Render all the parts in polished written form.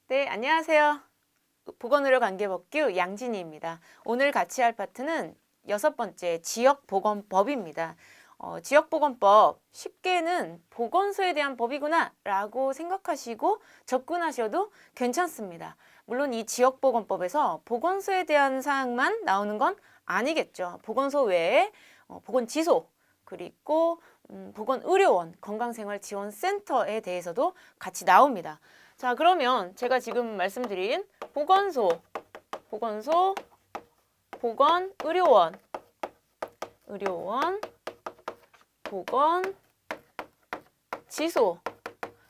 네, 안녕하세요. 보건의료관계법규 양진희입니다. 오늘 같이 할 파트는 6번째 지역보건법입니다. 지역보건법, 쉽게는 보건소에 대한 법이구나 라고 생각하시고 접근하셔도 괜찮습니다. 물론 이 지역보건법에서 보건소에 대한 사항만 나오는 건 아니겠죠. 보건소 외에 보건지소, 그리고 보건의료원, 건강생활지원센터에 대해서도 같이 나옵니다. 자, 그러면 제가 지금 말씀드린 보건소, 보건의료원, 보건지소,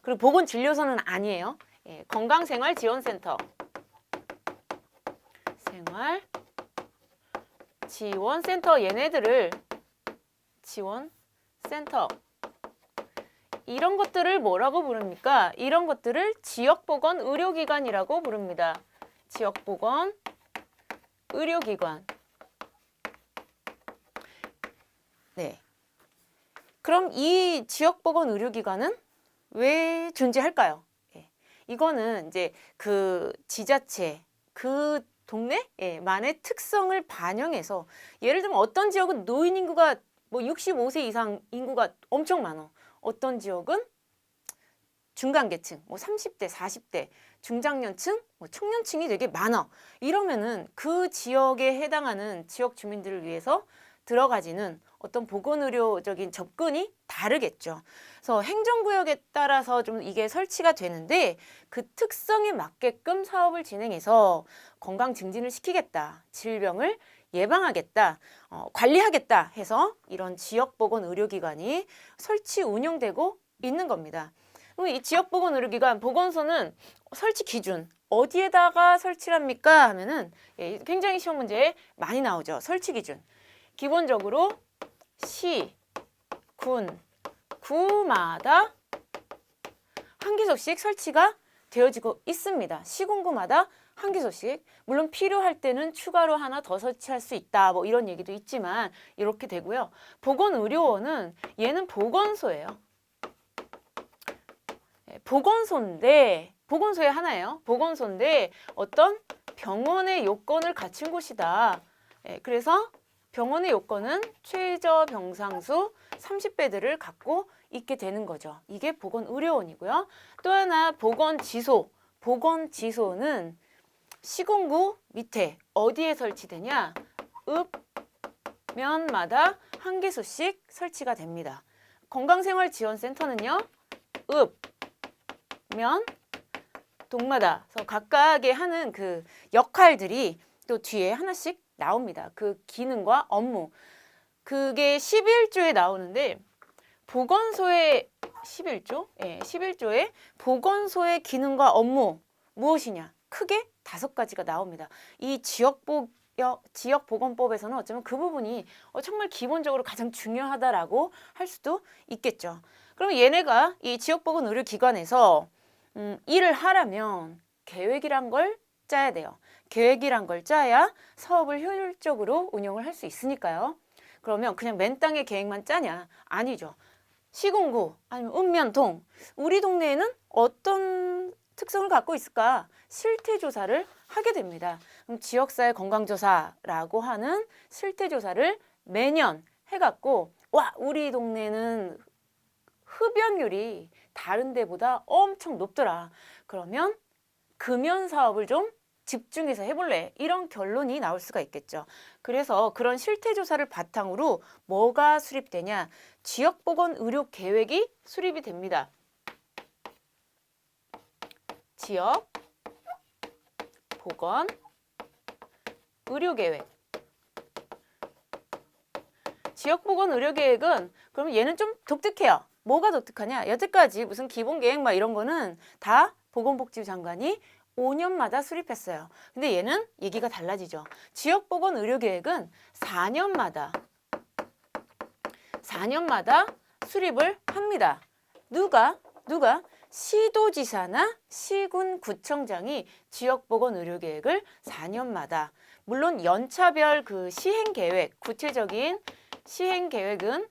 그리고 보건진료소는 아니에요. 예, 건강생활지원센터, 생활지원센터 얘네들을 지원센터 이런 것들을 뭐라고 부릅니까? 이런 것들을 지역보건 의료기관이라고 부릅니다. 지역보건 의료기관. 네. 그럼 이 지역보건 의료기관은 왜 존재할까요? 예. 이거는 이제 그 지자체, 그 동네만의 특성을 반영해서 예를 들면 어떤 지역은 노인 인구가 뭐 65세 이상 인구가 엄청 많아. 어떤 지역은 중간계층, 뭐 30대, 40대, 중장년층, 뭐 청년층이 되게 많아. 이러면은 그 지역에 해당하는 지역 주민들을 위해서 들어가지는 어떤 보건의료적인 접근이 다르겠죠. 그래서 행정구역에 따라서 좀 이게 설치가 되는데 그 특성에 맞게끔 사업을 진행해서 건강 증진을 시키겠다, 질병을 예방하겠다, 관리하겠다 해서 이런 지역보건의료기관이 설치 운영되고 있는 겁니다. 이 지역보건의료기관, 보건소는 설치 기준 어디에다가 설치를 합니까? 하면은 굉장히 시험 문제에 많이 나오죠. 설치 기준. 기본적으로 시, 군, 구마다 한 개소씩 설치가 되어지고 있습니다. 시군구마다 한 개소씩. 물론 필요할 때는 추가로 하나 더 설치할 수 있다. 뭐 이런 얘기도 있지만 이렇게 되고요. 보건의료원은 얘는 보건소예요. 보건소인데 보건소의 하나예요. 보건소인데 어떤 병원의 요건을 갖춘 곳이다. 그래서 병원의 요건은 최저 병상수 30배들을 갖고 있게 되는 거죠. 이게 보건의료원이고요. 또 하나 보건지소. 보건지소는 시군구 밑에 어디에 설치되냐? 읍면마다 한 개소씩 설치가 됩니다. 건강생활지원센터는요. 읍, 면, 동마다 그래서 각각의 하는 그 역할들이 또 뒤에 하나씩 나옵니다. 그 기능과 업무. 그게 11조에 나오는데 보건소의 11조? 예, 11조에 보건소의 기능과 업무 무엇이냐? 크게 5가지가 나옵니다. 이 지역보건법에서는 어쩌면 그 부분이 정말 기본적으로 가장 중요하다라고 할 수도 있겠죠. 그럼 얘네가 이 지역보건의료기관에서 일을 하려면 계획이란 걸 짜야 돼요. 계획이란 걸 짜야 사업을 효율적으로 운영을 할 수 있으니까요. 그러면 그냥 맨 땅에 계획만 짜냐? 아니죠. 시군구 아니면 읍면동 우리 동네에는 어떤 특성을 갖고 있을까? 실태조사를 하게 됩니다. 그럼 지역사회 건강조사라고 하는 실태조사를 매년 해갖고 와 우리 동네는 흡연율이 다른 데보다 엄청 높더라. 그러면 금연 사업을 좀 집중해서 해볼래. 이런 결론이 나올 수가 있겠죠. 그래서 그런 실태조사를 바탕으로 뭐가 수립되냐. 지역보건의료계획이 수립이 됩니다. 지역보건의료계획. 지역보건의료계획은 그러면 얘는 좀 독특해요. 뭐가 독특하냐? 여태까지 무슨 기본계획 막 이런 거는 다 보건복지부 장관이 5년마다 수립했어요. 근데 얘는 얘기가 달라지죠. 지역보건의료계획은 4년마다 수립을 합니다. 누가? 시도지사나 시군구청장이 지역보건의료계획을 4년마다 물론 연차별 그 시행계획, 구체적인 시행계획은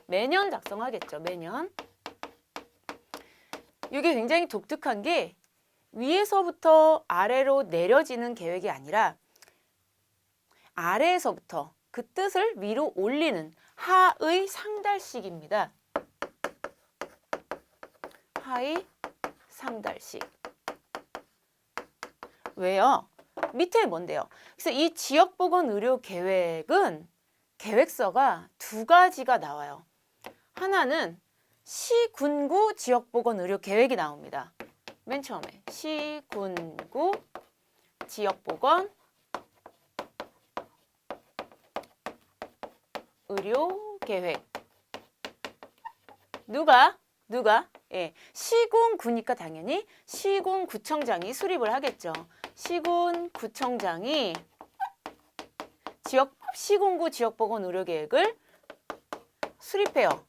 매년 작성하겠죠. 매년. 이게 굉장히 독특한 게 위에서부터 아래로 내려지는 계획이 아니라 아래에서부터 그 뜻을 위로 올리는 하의 상달식입니다. 하의 상달식. 왜요? 밑에 뭔데요? 그래서 이 지역보건의료계획은 계획서가 두 가지가 나와요. 하나는 시군구 지역보건의료계획이 나옵니다. 맨 처음에 시군구 지역보건 의료계획. 누가? 예, 시군구니까 당연히 시군구청장이 수립을 하겠죠. 시군구청장이 시군구 지역보건의료계획을 수립해요.